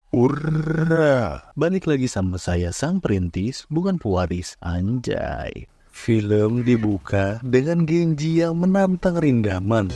Urra, balik lagi sama saya sang perintis, bukan pewaris, anjay. Film dibuka dengan Genji yang menantang Rindaman.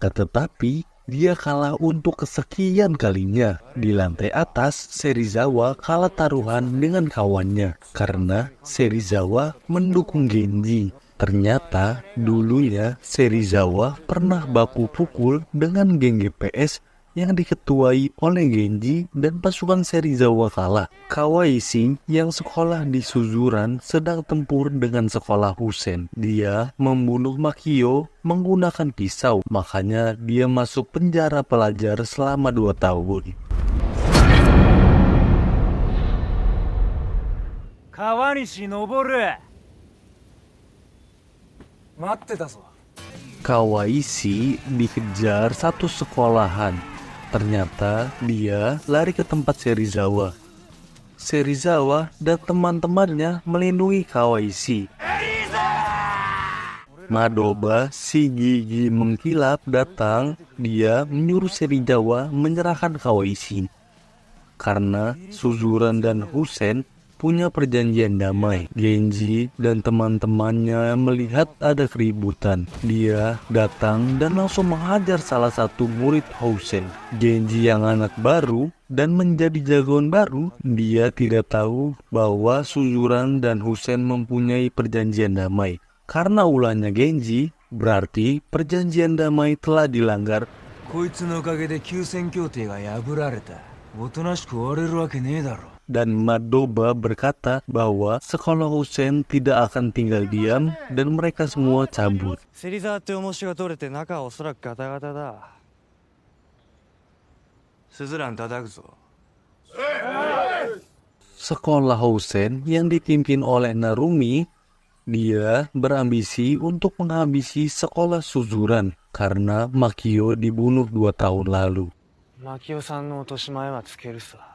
Akan tetapi, dia kalah untuk kesekian kalinya. Di lantai atas, Serizawa kalah taruhan dengan kawannya karena Serizawa mendukung Genji. Ternyata dulunya Serizawa pernah baku pukul dengan geng GPS yang diketuai oleh Genji dan pasukan Serizawa kalah. Kawaisi yang sekolah di Suzuran sedang tempur dengan sekolah Husen. Dia membunuh Makio menggunakan pisau, makanya dia masuk penjara pelajar selama 2 tahun. Kawanishi Noboru. Matte ta zo. Kawaisi dikejar satu sekolahan. Ternyata dia lari ke tempat Serizawa. Serizawa dan teman-temannya melindungi Kawaisi. Madoba, si gigi mengkilap, datang. Dia menyuruh Serizawa menyerahkan Kawaisi. Karena Suzuran dan Husen punya perjanjian damai. Genji dan teman-temannya melihat ada keributan. Dia datang dan langsung menghajar salah satu murid Husen. Genji yang anak baru dan menjadi jagoan baru, dia tidak tahu bahwa Suzuran dan Husen mempunyai perjanjian damai. Karena ulahnya Genji, berarti perjanjian damai telah dilanggar. こいつのおかげで休戦協定が破られた。おとなしく終われるわけねえだろ。 Dan Madoba berkata bahwa sekolah Husen tidak akan tinggal diam dan mereka semua cabut. 芹沢って重しが取れて中はおそらくガタガタだ。スズラン叩くぞ。 Sekolah Husen yang dipimpin oleh Narumi, dia berambisi untuk menghabisi sekolah Suzuran karena Makio dibunuh 2 tahun lalu. マキオさんの落とし前はつけるさ。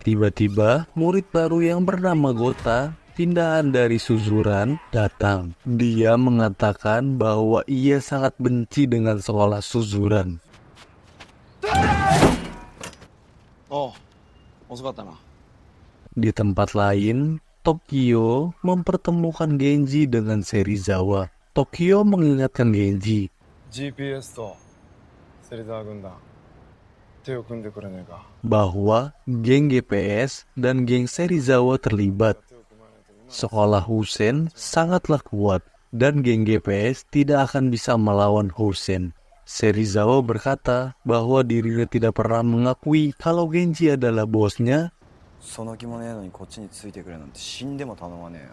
Tiba-tiba, murid baru yang bernama Gota, pindahan dari Suzuran, datang. Dia mengatakan bahwa ia sangat benci dengan sekolah Suzuran. Oh, 遅かったな。 Di tempat lain, Tokyo mempertemukan Genji dengan Serizawa. Tokyo mengingatkan Genji. GPS と芹沢軍団手を組んでくれねえか。 Bahwa geng GPS dan geng Serizawa terlibat. Sekolah Husen sangatlah kuat dan geng GPS tidak akan bisa melawan Husen. Serizawa berkata bahwa dirinya tidak pernah mengakui kalau Genji adalah bosnya その気もねえのにこっちについてくれなんて死んでも頼まねえよ。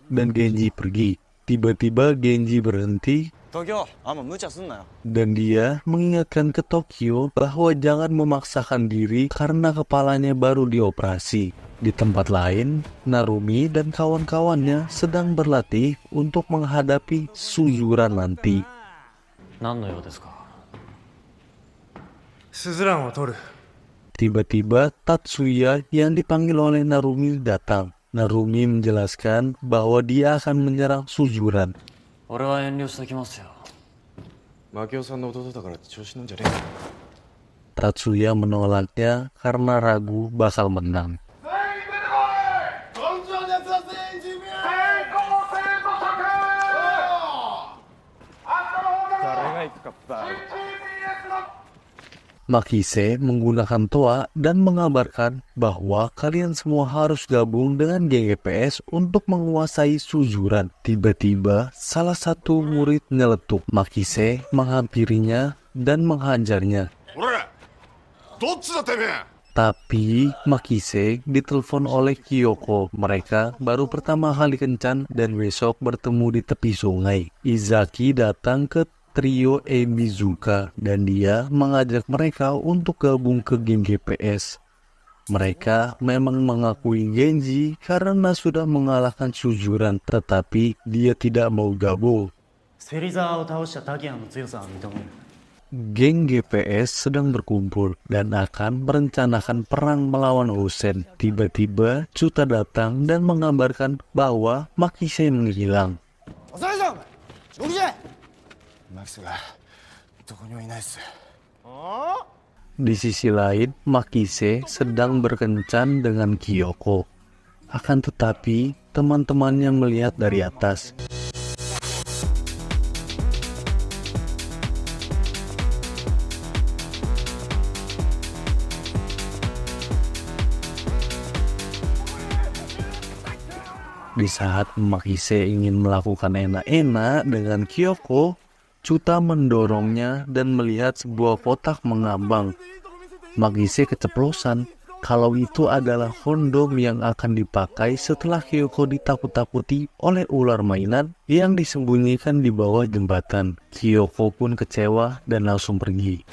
dan Genji pergi. Tiba-tiba Genji berhenti 東京、あんま無茶すんなよ。 dan dia mengingatkan ke Tokyo bahwa jangan memaksakan diri karena kepalanya baru dioperasi. Di tempat lain, Narumi dan kawan-kawannya sedang berlatih untuk menghadapi Suzuran nanti. 何の用ですか。スズランを取る。 Tiba-tiba Tatsuya yang dipanggil oleh Narumi datang. Narumi menjelaskan bahwa dia akan menyerang Suzuran. 俺は遠慮しときますよ。マキオさんの弟だからって調子乗んじゃねえよ。 Tatsuya menolaknya karena ragu bakal menang. 誰が行くかバー Makise menggunakan toa dan mengabarkan bahwa kalian semua harus gabung dengan geng GPS untuk menguasai Suzuran. Tiba-tiba, salah satu murid nyeletuk. Makise menghampirinya dan menghajarnya. Tapi Makise ditelepon oleh Kyoko. Mereka baru pertama kali kencan dan besok bertemu di tepi sungai. Izaki datang ke trio Emizuka dan dia mengajak mereka untuk gabung ke geng GPS. Mereka memang mengakui Genji karena sudah mengalahkan Suzuran, tetapi dia tidak mau gabung. 芹沢を倒した滝谷の強さは認める。 Geng GPS sedang berkumpul dan akan merencanakan perang melawan Husen. Tiba-tiba Chuta datang dan mengabarkan bahwa Makise menghilang. おさえさん動きじゃマキセがどこにもいないっす。 Di sisi lain, Makise sedang berkencan dengan Kyoko. Akan tetapi, teman-temannya melihat dari atas. Di saat Makise ingin melakukan enak-enak dengan Kyoko, Chuta mendorongnya dan melihat sebuah kotak mengambang. Makise keceplosan kalau itu adalah kondom yang akan dipakai setelah Kyoko ditakut-takuti oleh ular mainan yang disembunyikan di bawah jembatan. Kyoko pun kecewa dan langsung pergi.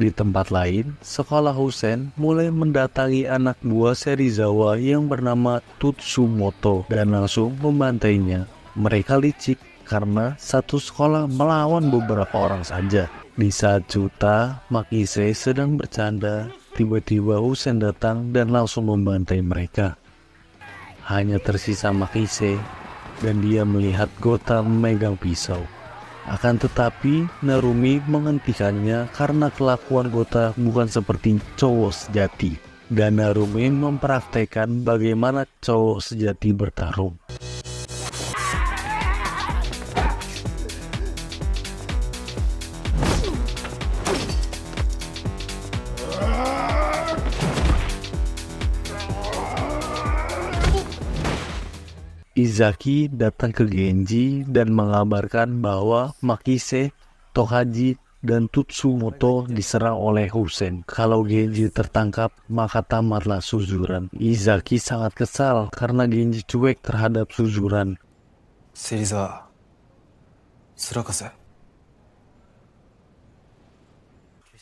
Di tempat lain, sekolah Husen mulai mendatangi anak buah Serizawa yang bernama Tutsumoto dan langsung membantainya. Mereka licik karena satu sekolah melawan beberapa orang saja. Di saat Chuta, Makise sedang bercanda, tiba-tiba Husen datang dan langsung membantai mereka. Hanya tersisa Makise dan dia melihat Gota memegang pisau. Akan tetapi, Narumi menghentikannya karena kelakuan Gota bukan seperti cowok sejati. Dan Narumi mempraktekkan bagaimana cowok sejati bertarung. Izaki datang ke Genji dan mengabarkan bahwa Makise, Tokaji, dan Tutsumoto diserang oleh Husen. Kalau Genji tertangkap, maka tamatlah Suzuran. Izaki sangat kesal karena Genji cuek terhadap Suzuran. 芹沢面かせ。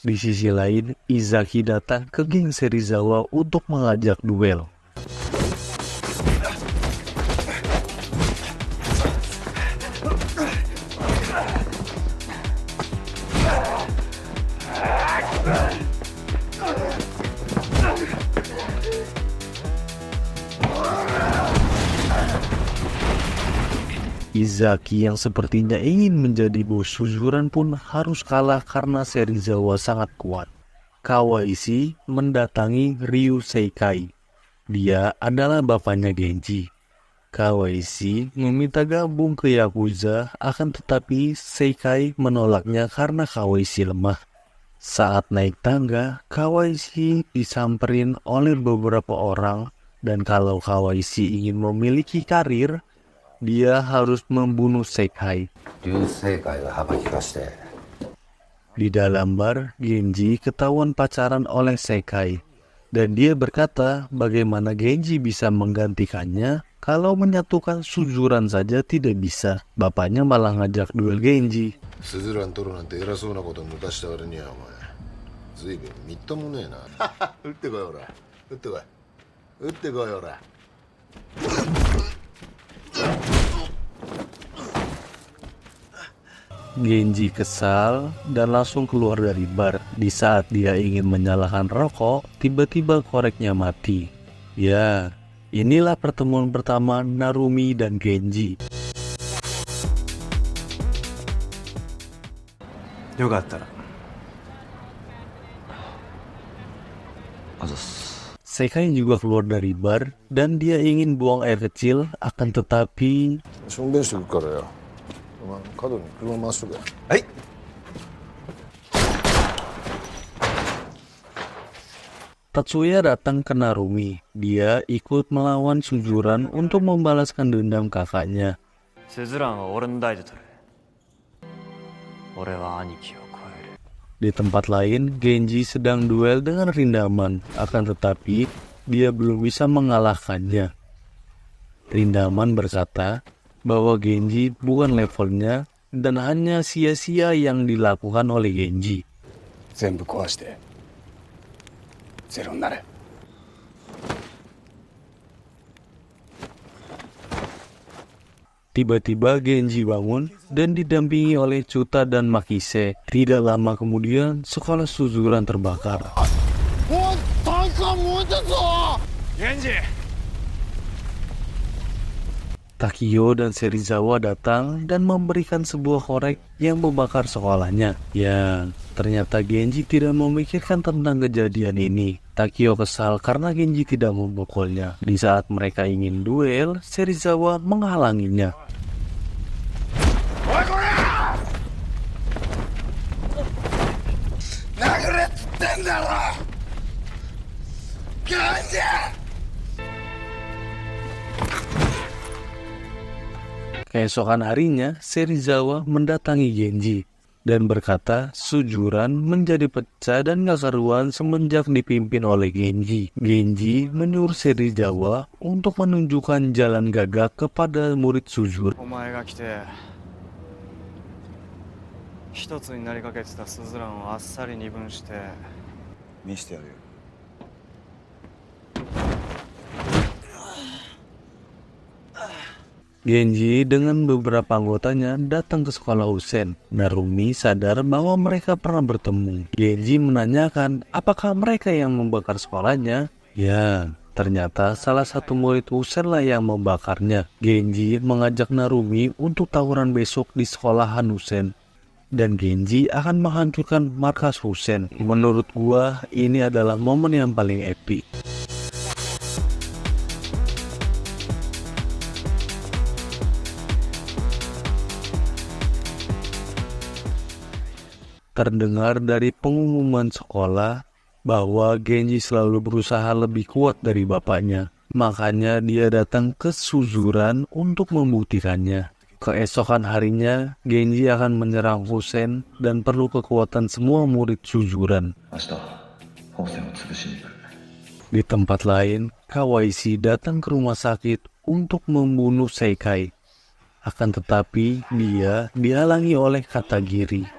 Di sisi lain, Izaki datang ke geng Serizawa untuk mengajak duel. Izaki yang sepertinya ingin menjadi bos Suzuran pun harus kalah karena Serizawa sangat kuat. Kawaishi mendatangi Ryu Seikai. Dia adalah bapaknya Genji. Kawaishi meminta gabung ke Yakuza, akan tetapi Seikai menolaknya karena Kawaishi lemah. Saat naik tangga, Kawaishi disamperin oleh beberapa orang, dan kalau Kawaishi ingin memiliki karir, dia harus membunuh Seikai. Di dalam bar, Genji ketahuan pacaran oleh Seikai. Dan dia berkata bagaimana Genji bisa menggantikannya kalau menyatukan Suzuran saja tidak bisa. Bapaknya malah ngajak duel Genji. スズラン取るなんて偉そうなこと抜かした割にはお前ずいぶんみっともねえな打ってこいほら打ってこい打ってこいほら Genji kesal dan langsung keluar dari bar. Di saat dia ingin menyalakan rokok, tiba-tiba koreknya mati. Ya, inilah pertemuan pertama Narumi dan Genji. よかったら Seikai juga keluar dari bar dan dia ingin buang air kecil, akan tetapi しょんべんしてくからよお前角に車回しとけはい。 Tatsuya datang ke Narumi. Dia ikut melawan Suzuran untuk membalaskan dendam kakaknya. スズランは俺の代で取る。俺は兄貴を超える。 Di tempat lain, Genji sedang duel dengan Rindaman, akan tetapi dia belum bisa mengalahkannya. Rindaman berkata bahwa Genji bukan levelnya dan hanya sia-sia yang dilakukan oleh Genji. 全部壊してゼロになれ。 Tiba-tiba Genji bangun dan didampingi oleh Chuta dan Makise. Tidak lama kemudian, sekolah Suzuran terbakar. Takio dan Serizawa datang dan memberikan sebuah korek yang membakar sekolahnya. Yang ternyata Genji tidak memikirkan tentang kejadian ini. Takio kesal karena Genji tidak memukulnya. Di saat mereka ingin duel, Serizawa menghalanginya. Keesokan harinya, Serizawa mendatangi Genji dan berkata Suzuran menjadi pecah dan gak karuan semenjak dipimpin oleh Genji. Genji menyuruh Serizawa untuk menunjukkan jalan gagak kepada murid Suzuran. お前が来て一つになりかけてたスズランをあっさり二分して見せてやるよ。 Genji dengan beberapa anggotanya datang ke sekolah Usen. Narumi sadar bahwa mereka pernah bertemu. Genji menanyakan apakah mereka yang membakar sekolahnya. Ya, ternyata salah satu murid Usen lah yang membakarnya. Genji mengajak Narumi untuk tawuran besok di sekolahan Usen. Dan Genji akan menghancurkan markas Usen. Menurut gua, ini adalah momen yang paling epic. Terdengar dari pengumuman sekolah bahwa Genji selalu berusaha lebih kuat dari bapaknya. Makanya dia datang ke Suzuran untuk membuktikannya. Keesokan harinya, Genji akan menyerang Husen dan perlu kekuatan semua murid Suzuran. Di tempat lain, Kawaisi datang ke rumah sakit untuk membunuh Seikai. Akan tetapi, dia dihalangi oleh Katagiri.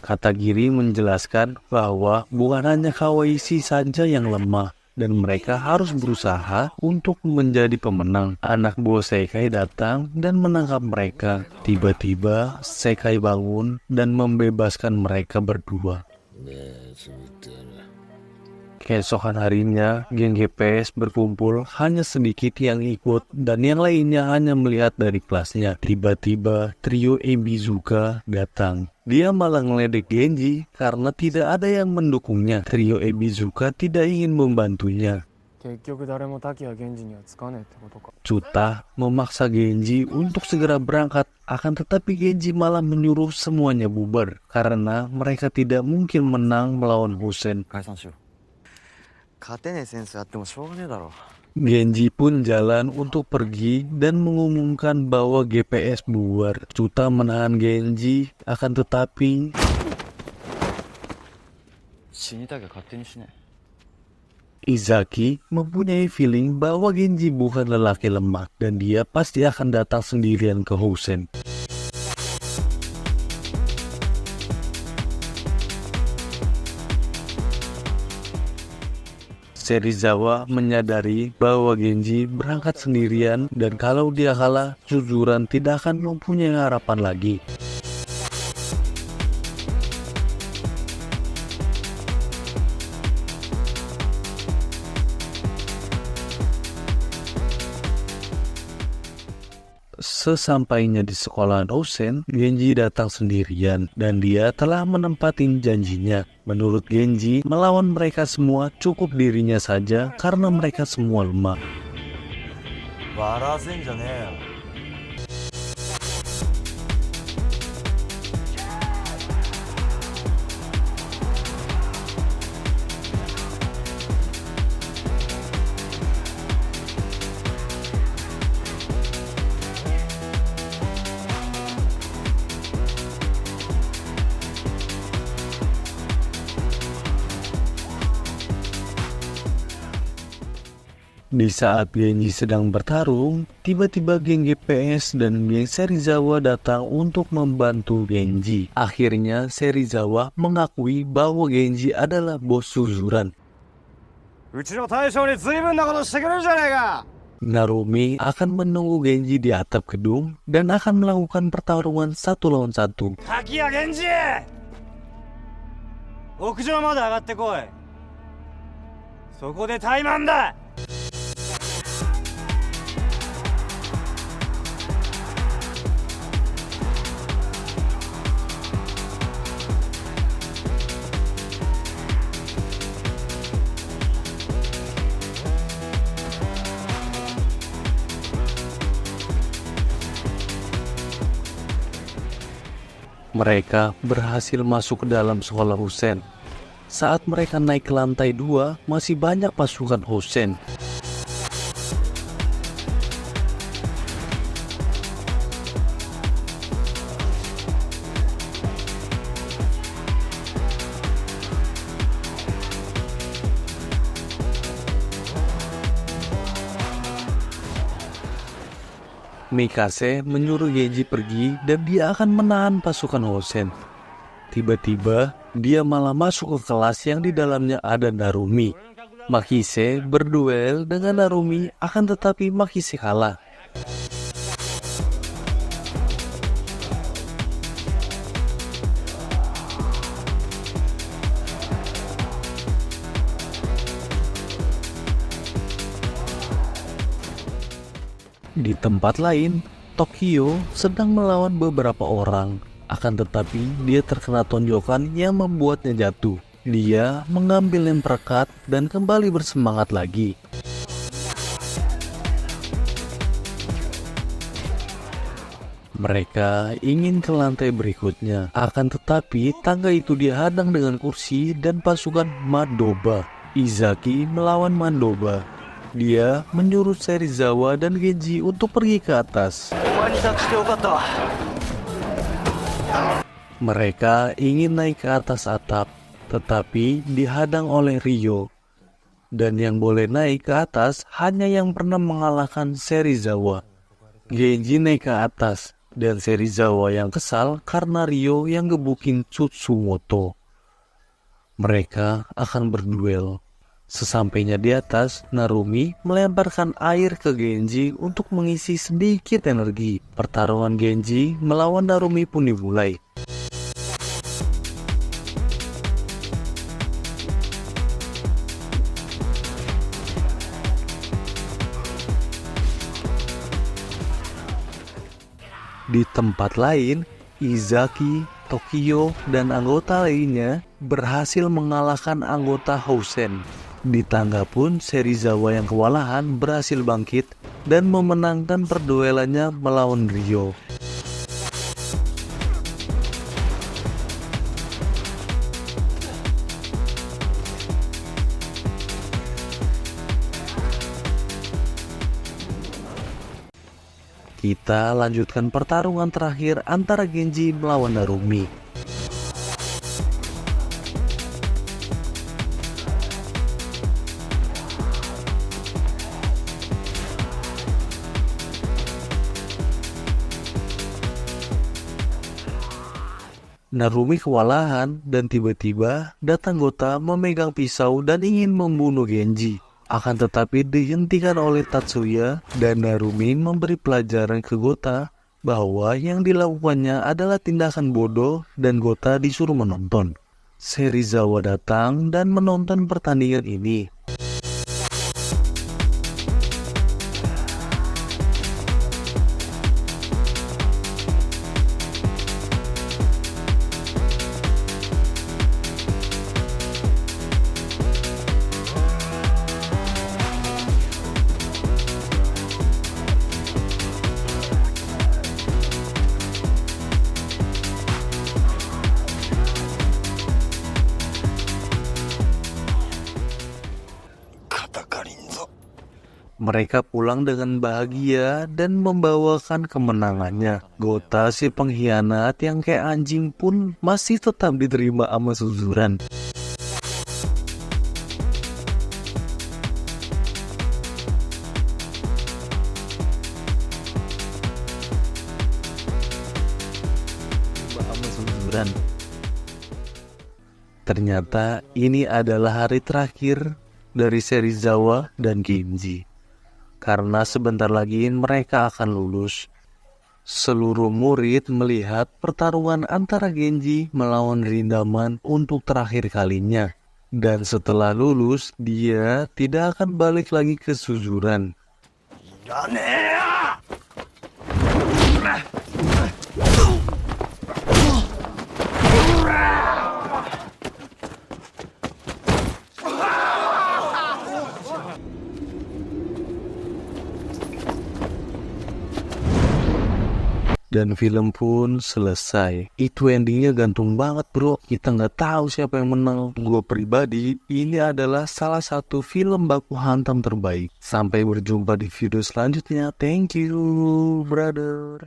Katagiri menjelaskan bahwa bukan hanya Kawaisi saja yang lemah dan mereka harus berusaha untuk menjadi pemenang. Anak buah Seikai datang dan menangkap mereka. Tiba-tiba Seikai bangun dan membebaskan mereka berdua. Keesokan harinya, geng GPS berkumpul, hanya sedikit yang ikut dan yang lainnya hanya melihat dari kelasnya. Tiba-tiba, trio Ebizuka datang. Dia malah ngeledek Genji karena tidak ada yang mendukungnya. Trio Ebizuka tidak ingin membantunya. Chuta memaksa Genji untuk segera berangkat, akan tetapi Genji malah menyuruh semuanya bubar karena mereka tidak mungkin menang melawan Husen. 勝てねえセンスあってもしょうがねえだろ Genji pun jalan untuk pergi dan mengumumkan bahwa GPS bubar. Chuta menahan Genji, akan tetapi 死にたきゃ勝手にしね Izaki mempunyai feeling bahwa Genji bukan lelaki lemah dan dia pasti akan datang sendirian ke Husen. Serizawa menyadari bahwa Genji berangkat sendirian dan kalau dia kalah, Suzuran tidak akan mempunyai harapan lagi. Sesampainya di sekolah Usen, Genji datang sendirian dan dia telah menempati janjinya. Menurut Genji, melawan mereka semua cukup dirinya saja karena mereka semua lemah. 笑わせんじゃねえよ Di saat Genji sedang bertarung, tiba-tiba geng GPS dan geng Serizawa datang untuk membantu Genji. Akhirnya Serizawa mengakui bahwa Genji adalah bos Suzuran. うちの大将に随分なことしてくれるじゃねえか。 Narumi akan menunggu Genji di atap gedung dan akan melakukan pertarungan 1 lawan 1. 滝谷源氏、屋上まで上がってこい。そこで怠慢だ。 Mereka berhasil masuk ke dalam sekolah Hosen. Saat mereka naik ke lantai 2, masih banyak pasukan Hosen. Mikase menyuruh Genji pergi dan dia akan menahan pasukan Hosen. Tiba-tiba, dia malah masuk ke kelas yang di dalamnya ada Narumi. Makise berduel dengan Narumi, akan tetapi Makise kalah. Di tempat lain, Tokyo sedang melawan beberapa orang. Akan tetapi, dia terkena tonjokan yang membuatnya jatuh. Dia mengambil lem perekat dan kembali bersemangat lagi. Mereka ingin ke lantai berikutnya. Akan tetapi, tangga itu dihadang dengan kursi dan pasukan Madoba. Izaki melawan Madoba. Dia menyuruh Serizawa dan Genji untuk pergi ke atas. Mereka ingin naik ke atas atap, tetapi dihadang oleh Ryo. Dan yang boleh naik ke atas hanya yang pernah mengalahkan Serizawa. Genji naik ke atas, dan Serizawa yang kesal karena Ryo yang gebukin Tsutsumoto. Mereka akan berduel. Sesampainya di atas, Narumi melemparkan air ke Genji untuk mengisi sedikit energi. Pertarungan Genji melawan Narumi pun dimulai. Di tempat lain, Izaki, Tokyo, dan anggota lainnya berhasil mengalahkan anggota Hosen. Di tangga pun, Serizawa yang kewalahan berhasil bangkit dan memenangkan perduelannya melawan Ryo. Kita lanjutkan pertarungan terakhir antara Genji melawan Narumi. Narumi kewalahan dan tiba-tiba datang Gota memegang pisau dan ingin membunuh Genji. Akan tetapi dihentikan oleh Tatsuya dan Narumi memberi pelajaran ke Gota bahwa yang dilakukannya adalah tindakan bodoh dan Gota disuruh menonton. Serizawa datang dan menonton pertandingan ini. Mereka pulang dengan bahagia dan membawakan kemenangannya. Gota si pengkhianat yang kayak anjing pun masih tetap diterima sama Suzuran. kesujuran. Ternyata ini adalah hari terakhir dari Serizawa dan Genji. Karena sebentar lagi mereka akan lulus. Seluruh murid melihat pertarungan antara Genji melawan Rindaman untuk terakhir kalinya. Dan setelah lulus, dia tidak akan balik lagi ke Suzuran. Dan film pun selesai. Itu endingnya gantung banget bro. Kita nggak tahu siapa yang menang. Gue pribadi, ini adalah salah satu film baku hantam terbaik. Sampai berjumpa di video selanjutnya. Thank you brother.